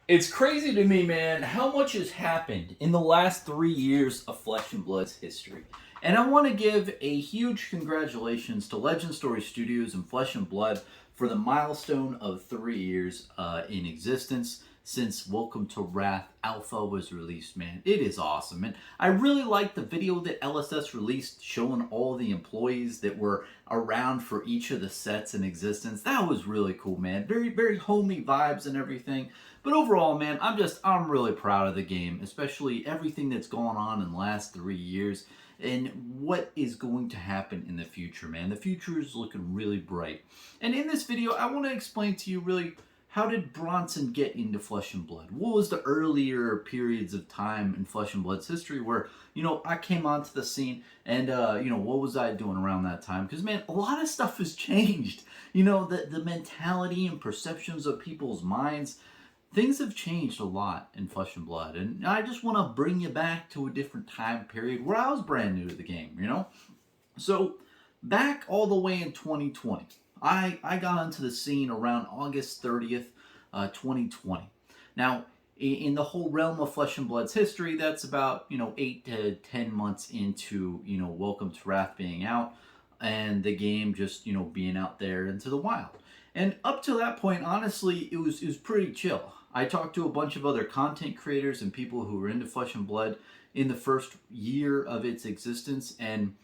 It's crazy to me, man, how much has happened in the last 3 years of Flesh and Blood's history. And I want to give a huge congratulations to Legend Story Studios and Flesh and Blood for the milestone of 3 years in existence since Welcome to Wrath Alpha was released, man. It is awesome. And I really like the video that LSS released showing all the employees that were around for each of the sets in existence. That was really cool, man. Very, very homey vibes and everything. But overall, man, I'm really proud of the game, especially everything that's gone on in the last 3 years and what is going to happen in the future, man. The future is looking really bright. And in this video, I want to explain to you really how did Bronson get into Flesh and Blood? What was the earlier periods of time in Flesh and Blood's history where, I came onto the scene and, what was I doing around that time? Because, man, a lot of stuff has changed. The mentality and perceptions of people's minds, things have changed a lot in Flesh and Blood, and I just want to bring you back to a different time period where I was brand new to the game. So, back all the way in 2020, I got onto the scene around August 30th, 2020. Now, in the whole realm of Flesh and Blood's history, that's about, 8 to 10 months into, Welcome to Wrath being out, and the game just, being out there into the wild. And up to that point, honestly, it was pretty chill. I talked to a bunch of other content creators and people who were into Flesh and Blood in the first year of its existence, and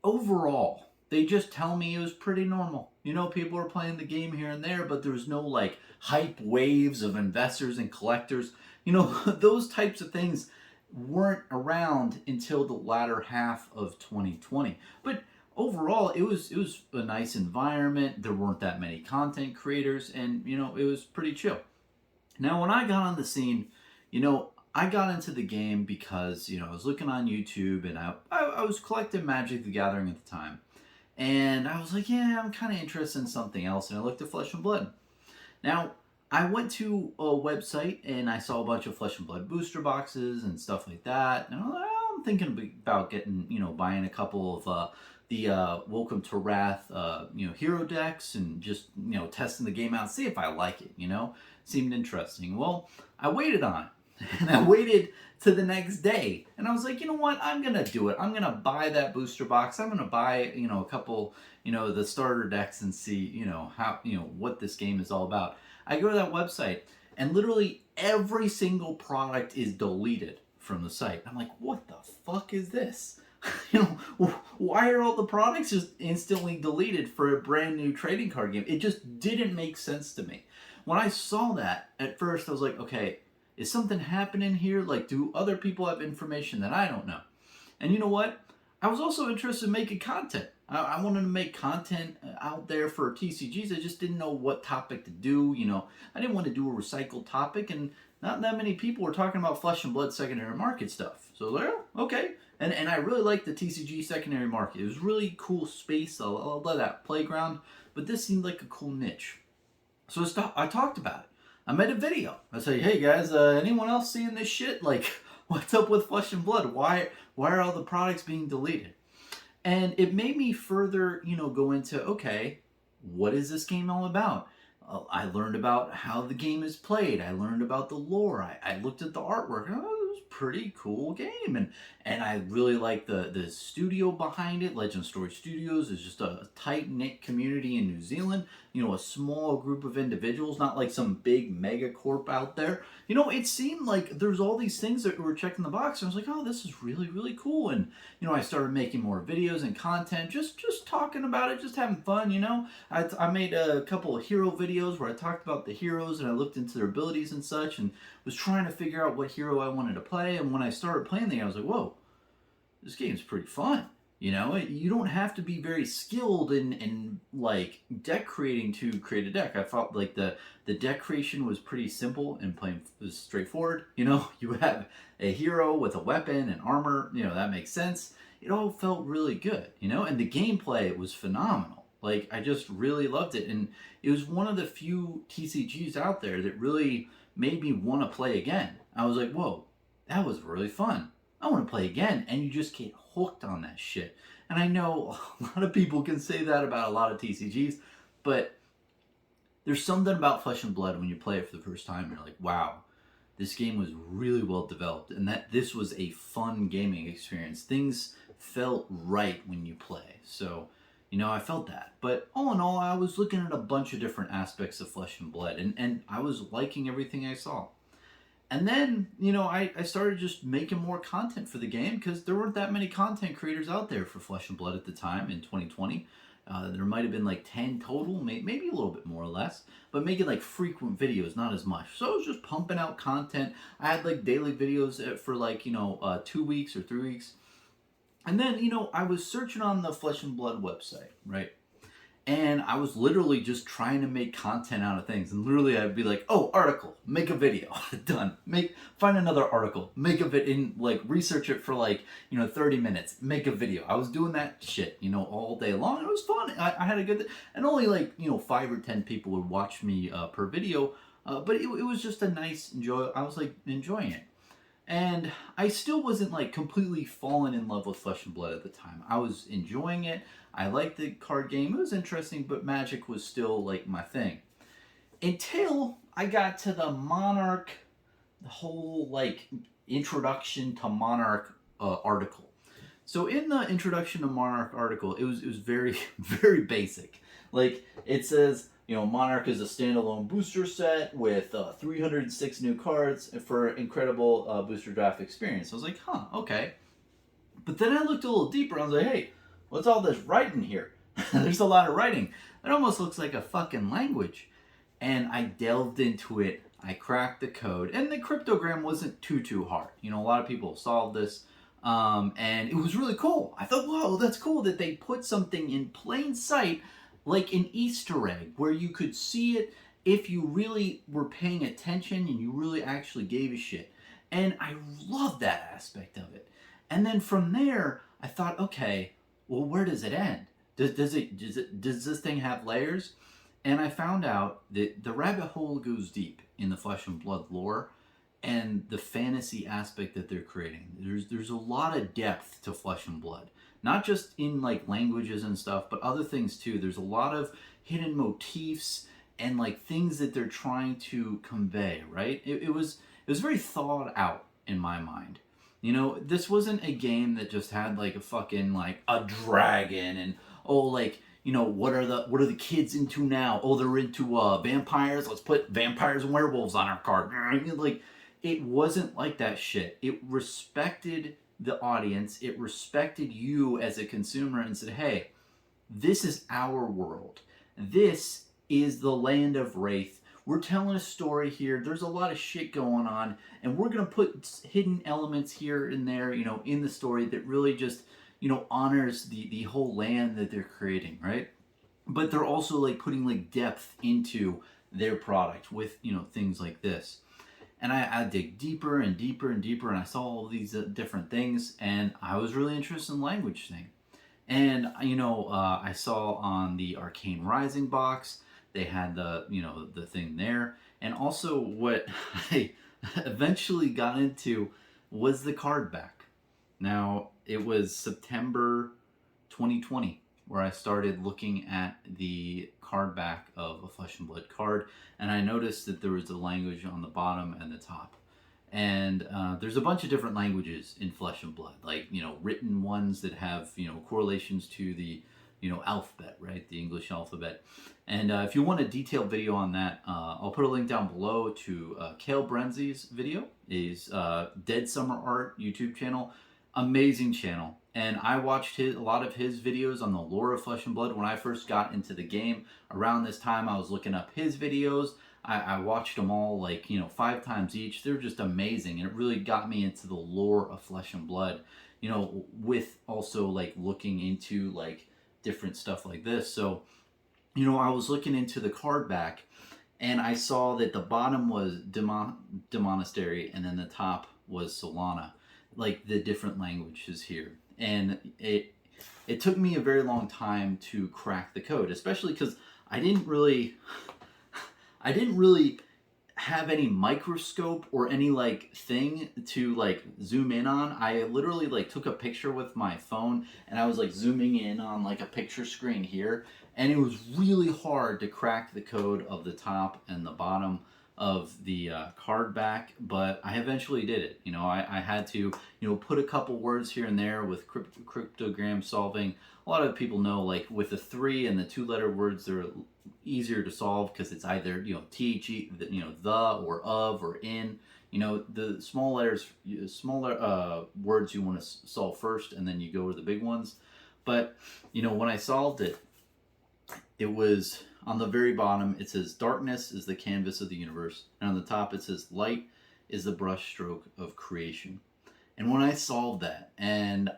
overall, they just tell me it was pretty normal. People were playing the game here and there, but there was no like hype waves of investors and collectors. Those types of things weren't around until the latter half of 2020. But overall, it was a nice environment. There weren't that many content creators, and it was pretty chill. Now, when I got on the scene, I got into the game because I was looking on YouTube, and I was collecting Magic the Gathering at the time, and I was like, yeah, I'm kind of interested in something else, and I looked at Flesh and Blood. Now, I went to a website and I saw a bunch of Flesh and Blood booster boxes and stuff like that, and I'm thinking about getting, buying a couple of the Welcome to Wrath, hero decks, and just, testing the game out, see if I like it. Seemed interesting. Well, I waited on it, and I waited to the next day, and I was like, you know what, I'm gonna do it. I'm gonna buy that booster box. I'm gonna buy, a couple, the starter decks, and see, how, what this game is all about. I go to that website, and literally every single product is deleted from the site. I'm like, what the fuck is this? Why are all the products just instantly deleted for a brand new trading card game? It just didn't make sense to me. When I saw that, at first I was like, okay, is something happening here? Like, do other people have information that I don't know? And you know what? I was also interested in making content. I wanted to make content out there for TCGs. I just didn't know what topic to do. I didn't want to do a recycled topic, and not that many people were talking about Flesh and Blood secondary market stuff. So I was like, oh, okay. And I really liked the TCG secondary market. It was really cool space. I love that playground. But this seemed like a cool niche. So I talked about it. I made a video. I said, hey guys, anyone else seeing this shit? Like, what's up with Flesh and Blood? Why are all the products being deleted? And it made me further, go into, okay, what is this game all about? I learned about how the game is played. I learned about the lore. I looked at the artwork. Oh, it was a pretty cool game. And I really like the studio behind it. Legend Story Studios is just a tight-knit community in New Zealand. A small group of individuals, not like some big mega corp out there. It seemed like there's all these things that were checking the box. And I was like, oh, this is really, really cool. And, I started making more videos and content, just talking about it, just having fun, I made a couple of hero videos where I talked about the heroes and I looked into their abilities and such, and was trying to figure out what hero I wanted to play. And when I started playing the game, I was like, whoa, this game's pretty fun. You don't have to be very skilled in like deck creating to create a deck. I felt like the deck creation was pretty simple and playing was straightforward. You have a hero with a weapon and armor. That makes sense. It all felt really good. And the gameplay was phenomenal. Like, I just really loved it, and it was one of the few TCGs out there that really made me want to play again. I was like, whoa, that was really fun. I want to play again, and you just get hooked on that shit. And I know a lot of people can say that about a lot of TCGs, but there's something about Flesh and Blood when you play it for the first time. You're like, wow, this game was really well developed, and that this was a fun gaming experience. Things felt right when you play. So, I felt that. But all in all, I was looking at a bunch of different aspects of Flesh and Blood, and I was liking everything I saw. And then, I started just making more content for the game because there weren't that many content creators out there for Flesh and Blood at the time in 2020. There might have been like 10 total, maybe a little bit more or less, but making like frequent videos, not as much. So I was just pumping out content. I had like daily videos for like, 2 weeks or 3 weeks. And then, I was searching on the Flesh and Blood website, right? And I was literally just trying to make content out of things. And literally I'd be like, oh, article, make a video, done. Find another article, make a video, and like research it for like, 30 minutes, make a video. I was doing that shit, all day long. It was fun. I had a good, and only like, 5 or 10 people would watch me per video. But it was just a nice enjoy. I was like enjoying it. And I still wasn't like completely falling in love with Flesh and Blood at the time. I was enjoying it. I liked the card game. It was interesting, but Magic was still like my thing. Until I got to the Monarch, the whole like introduction to Monarch article. So in the introduction to Monarch article, it was very, very basic. Like it says, Monarch is a standalone booster set with 306 new cards for incredible booster draft experience. I was like, huh, okay. But then I looked a little deeper. I was like, hey, what's all this writing here? There's a lot of writing. It almost looks like a fucking language. And I delved into it. I cracked the code. And the cryptogram wasn't too hard. A lot of people solved this. And it was really cool. I thought, whoa, that's cool that they put something in plain sight like an Easter egg where you could see it if you really were paying attention and you really actually gave a shit. And I love that aspect of it. And then from there, I thought, okay, well, where does it end? Does this thing have layers? And I found out that the rabbit hole goes deep in the Flesh and Blood lore and the fantasy aspect that they're creating. There's a lot of depth to Flesh and Blood. Not just in like languages and stuff, but other things too. There's a lot of hidden motifs and like things that they're trying to convey, right? It was very thought out in my mind. This wasn't a game that just had like a fucking like a dragon and what are the kids into now? Oh, they're into vampires. Let's put vampires and werewolves on our card. Like it wasn't like that shit. It respected the audience. It respected you as a consumer and said, hey, this is our world. This is the land of Wraith. We're telling a story here. There's a lot of shit going on, and we're going to put hidden elements here and there, in the story that really just, honors the whole land that they're creating, right? But they're also like putting like depth into their product with, things like this. And I dig deeper and deeper and deeper, and I saw all these different things, and I was really interested in the language thing. And, I saw on the Arcane Rising box, they had the thing there. And also what I eventually got into was the card back. Now, it was September 2020 where I started looking at the card back of a Flesh and Blood card, and I noticed that there was a language on the bottom and the top. And there's a bunch of different languages in Flesh and Blood, like, written ones that have, correlations to the, alphabet, right? The English alphabet. And if you want a detailed video on that, I'll put a link down below to Kale Brenzy's video, his Dead Summer Art YouTube channel. Amazing channel. And I watched a lot of his videos on the lore of Flesh and Blood when I first got into the game. Around this time, I was looking up his videos. I watched them all like, 5 times each. They're just amazing. And it really got me into the lore of Flesh and Blood, with also like looking into like different stuff like this. So, I was looking into the card back and I saw that the bottom was Demonastery and then the top was Solana, like the different languages here. And it took me a very long time to crack the code, especially because I didn't really have any microscope or any like thing to like zoom in on. I literally like took a picture with my phone and I was like zooming in on like a picture screen here, and it was really hard to crack the code of the top and the bottom of the card back, but I eventually did it. I had to, put a couple words here and there with cryptogram solving. A lot of people know, like with the 3 and the 2-letter words, they're easier to solve because it's either, the, the or of or in. The small letters, smaller words you want to solve first, and then you go to the big ones. But, when I solved it, it was on the very bottom, it says darkness is the canvas of the universe. And on the top, it says light is the brushstroke of creation. And when I solved that, and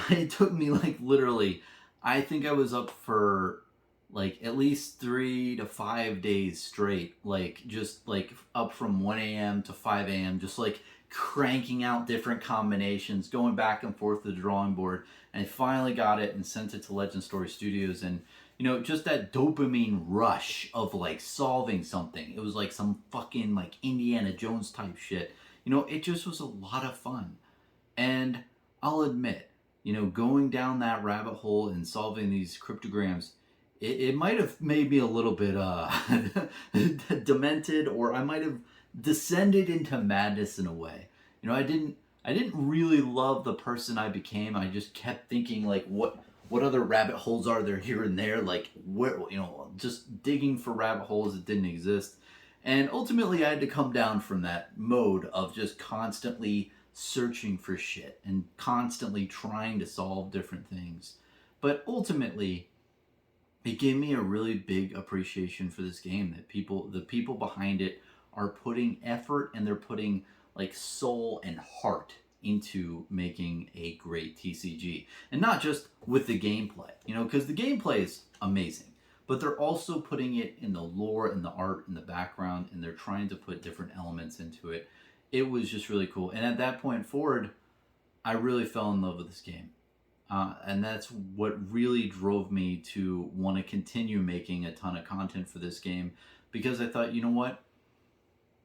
it took me like literally, I think I was up for like at least 3 to 5 days straight, like just like up from 1 a.m. to 5 a.m., just like cranking out different combinations, going back and forth to the drawing board. And I finally got it and sent it to Legend Story Studios. And, just that dopamine rush of like solving something. It was like some fucking like Indiana Jones type shit. It just was a lot of fun. And I'll admit, going down that rabbit hole and solving these cryptograms, it might have made me a little bit demented, or I might have descended into madness in a way. I didn't really love the person I became. I just kept thinking like, what other rabbit holes are there here and there? Like, where, just digging for rabbit holes that didn't exist. And ultimately, I had to come down from that mode of just constantly searching for shit and constantly trying to solve different things. But ultimately, it gave me a really big appreciation for this game, that the people behind it are putting effort, and they're putting like soul and heart into making a great TCG. And not just with the gameplay, because the gameplay is amazing, but they're also putting it in the lore and the art and the background, and they're trying to put different elements into it. It was just really cool. And at that point forward, I really fell in love with this game. And that's what really drove me to want to continue making a ton of content for this game, because I thought, you know what?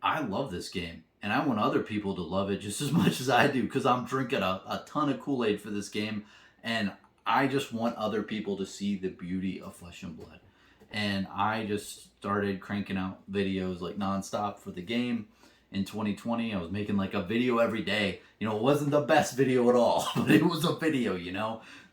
I love this game, and I want other people to love it just as much as I do, because I'm drinking a ton of Kool-Aid for this game, and I just want other people to see the beauty of Flesh and Blood. And I just started cranking out videos like nonstop for the game. In 2020, I was making like a video every day. It wasn't the best video at all, but it was a video,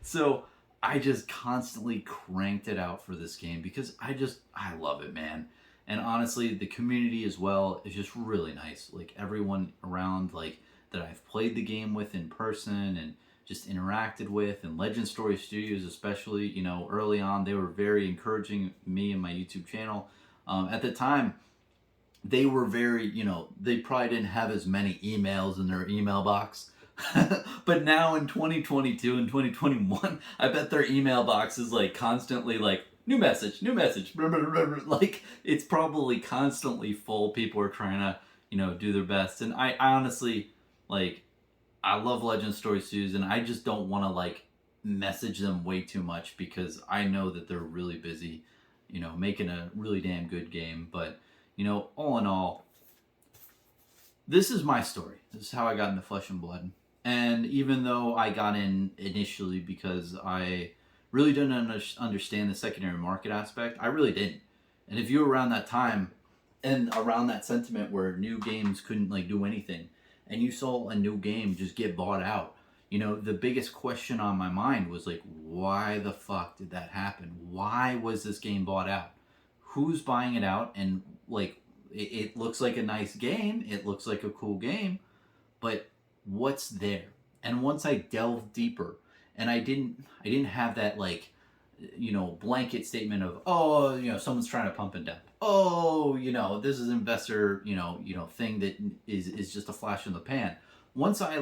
So I just constantly cranked it out for this game because I love it, man. And honestly, the community as well is just really nice. Like everyone around, like that I've played the game with in person and just interacted with, and Legend Story Studios especially, early on, they were very encouraging me and my YouTube channel. At the time, they were very, they probably didn't have as many emails in their email box. But now in 2022 and 2021, I bet their email box is like constantly like, new message, like it's probably constantly full. People are trying to, do their best. And I honestly, like, I love Legend Story Studios, and I just don't want to like message them way too much, because I know that they're really busy, making a really damn good game. But, all in all, this is my story. This is how I got into Flesh and Blood. And even though I got in initially because I really didn't understand the secondary market aspect, I really didn't. And if you were around that time and around that sentiment where new games couldn't like do anything, and you saw a new game just get bought out, the biggest question on my mind was like, why the fuck did that happen? Why was this game bought out? Who's buying it out? And like, it looks like a nice game. It looks like a cool game, but what's there? And once I delved deeper, and I didn't have that like, blanket statement of, oh, someone's trying to pump and dump. Oh, this is an investor, thing that is just a flash in the pan. Once I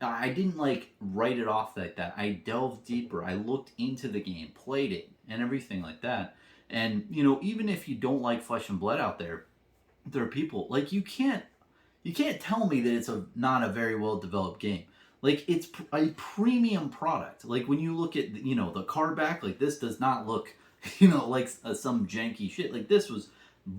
didn't like write it off like that. I delved deeper. I looked into the game, played it, and everything like that. And, even if you don't like Flesh and Blood out there, there are people like, you can't tell me that it's not a very well developed game. Like, it's a premium product. Like, when you look at, the card back, like, this does not look, like some janky shit. Like, this was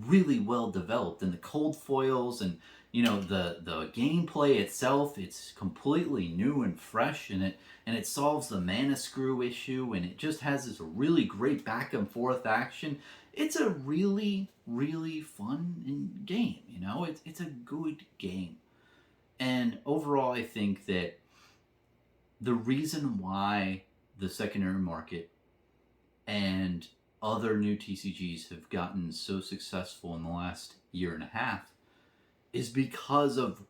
really well developed, and the cold foils and the gameplay itself, it's completely new and fresh, and it solves the mana screw issue, and it just has this really great back and forth action. It's a really really fun game. It's a good game. And overall, I think that the reason why the secondary market and other new TCGs have gotten so successful in the last year and a half is because of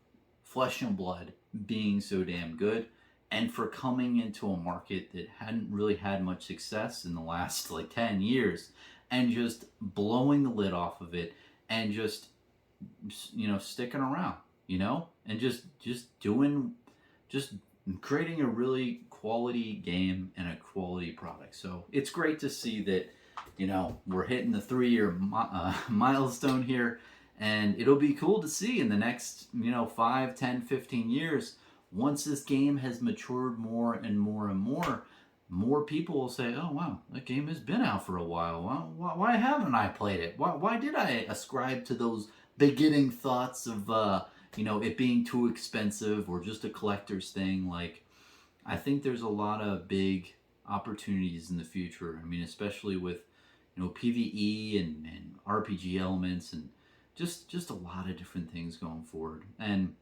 Flesh and Blood being so damn good, and for coming into a market that hadn't really had much success in the last like 10 years, and just blowing the lid off of it, and just sticking around, and just doing just creating a really quality game and a quality product. So it's great to see that we're hitting the 3-year milestone here, and it'll be cool to see in the next 5, 10, 15 years, once this game has matured more and more and more people will say, oh wow, that game has been out for a while. Why haven't I played it? Why did I ascribe to those beginning thoughts of it being too expensive or just a collector's thing? Like, I think there's a lot of big opportunities in the future. I mean, especially with PvE and RPG elements, and just a lot of different things going forward. And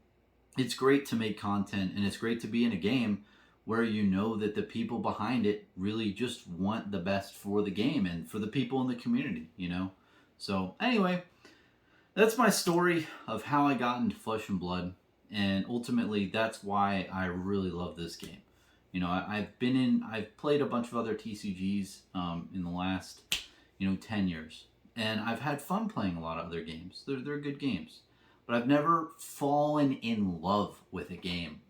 it's great to make content, and it's great to be in a game where that the people behind it really just want the best for the game and for the people in the community. So anyway, that's my story of how I got into Flesh and Blood, and ultimately that's why I really love this game. I've played a bunch of other TCGs in the last 10 years, and I've had fun playing a lot of other games. They're good games, but I've never fallen in love with a game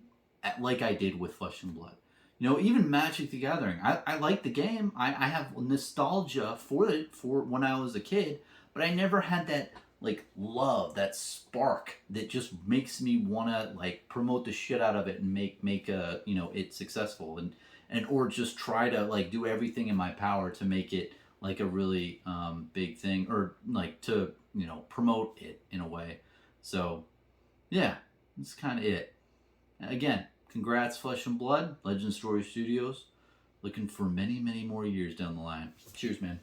like I did with Flesh and Blood. Even Magic the Gathering, I like the game. I have nostalgia for it for when I was a kid, but I never had that like love, that spark that just makes me want to like promote the shit out of it and make it successful, and or just try to like do everything in my power to make it like a really big thing, or like to promote it in a way. So yeah, that's kind of it. Again, congrats Flesh and Blood, Legend Story Studios. Looking for many more years down the line. Cheers, man.